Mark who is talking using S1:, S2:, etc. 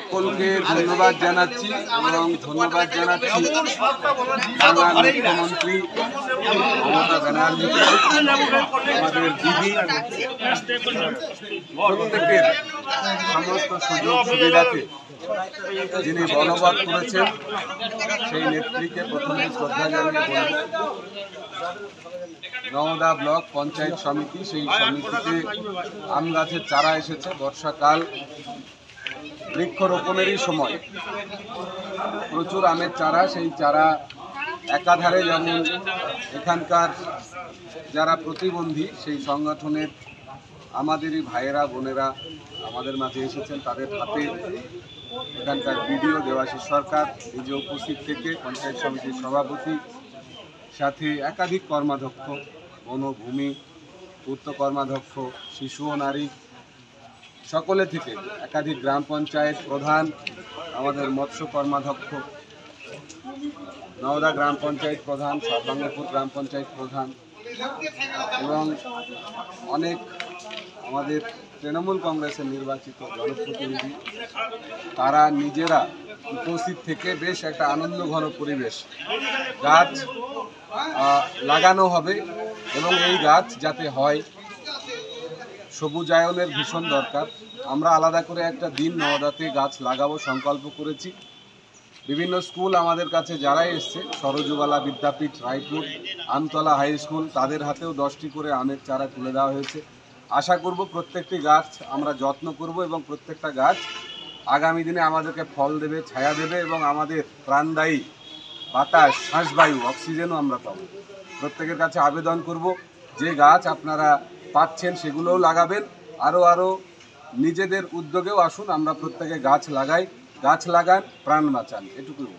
S1: সকলকে ধন্যবাদ জানাচ্ছি এবং ধন্যবাদ জানাচ্ছি বাংলার মুখ্যমন্ত্রী মমতা ব্যানার্জিকে, আমাদের দিদি, প্রত্যেকের সমস্ত সুযোগ সুবিধাকে যিনি বলবৎ করেছেন সেই নেত্রীকে প্রথমে শ্রদ্ধা জানিয়ে বলব। নওদা ব্লক পঞ্চায়েত সমিতি, সেই সমিতিতে আম গাছের চারা এসেছে। বর্ষাকাল, বৃক্ষরোপণেরই সময়, প্রচুর আমের চারা। সেই চারা একাধারে যেমন এখানকার যারা প্রতিবন্ধী সেই সংগঠনের আমাদেরই ভাইয়েরা বোনেরা আমাদের মাঝে এসেছেন, তাদের হাতে এখানকার বিডিও দেবাশিস সরকার নিজে উপস্থিত থেকে পঞ্চায়েত সমিতির সভাপতি, সাথে একাধিক কর্মাধ্যক্ষ, বনভূমি পূর্ত কর্মাধ্যক্ষ, শিশু ও নারী সকলে থেকে একাধিক গ্রাম পঞ্চায়েত প্রধান, আমাদের মৎস্য কর্মাধ্যক্ষ, নওদা গ্রাম পঞ্চায়েত প্রধান, সর্বাঙ্গপুর গ্রাম পঞ্চায়েত প্রধান এবং অনেক আমাদের তৃণমূল কংগ্রেসের নির্বাচিত জনপ্রতিনিধি, তারা নিজেরা উপস্থিত থেকে বেশ একটা আনন্দঘন পরিবেশ। গাছ লাগানো হবে এবং এই গাছ যাতে হয়, সবুজায়নের ভীষণ দরকার। আমরা আলাদা করে একটা দিন নওদাতে গাছ লাগাবো সংকল্প করেছি। বিভিন্ন স্কুল আমাদের কাছে যারাই এসছে, সরজুবালা বিদ্যাপীঠ, রায়পুর, আমতলা হাই স্কুল, তাদের হাতেও 10টি করে আমের চারা তুলে দেওয়া হয়েছে। আশা করব প্রত্যেকটি গাছ আমরা যত্ন করব এবং প্রত্যেকটা গাছ আগামী দিনে আমাদেরকে ফল দেবে, ছায়া দেবে এবং আমাদের প্রাণদায়ী বাতাস, শ্বাসবায়ু, অক্সিজেনও আমরা পাবো। প্রত্যেকের কাছে আবেদন করব, যে গাছ আপনারা পাচ্ছেন সেগুলোও লাগাবেন, আরও নিজেদের উদ্যোগেও আসুন, আমরা প্রত্যেকে গাছ লাগাই, গাছ লাগান, প্রাণ বাঁচান, এটুকুই।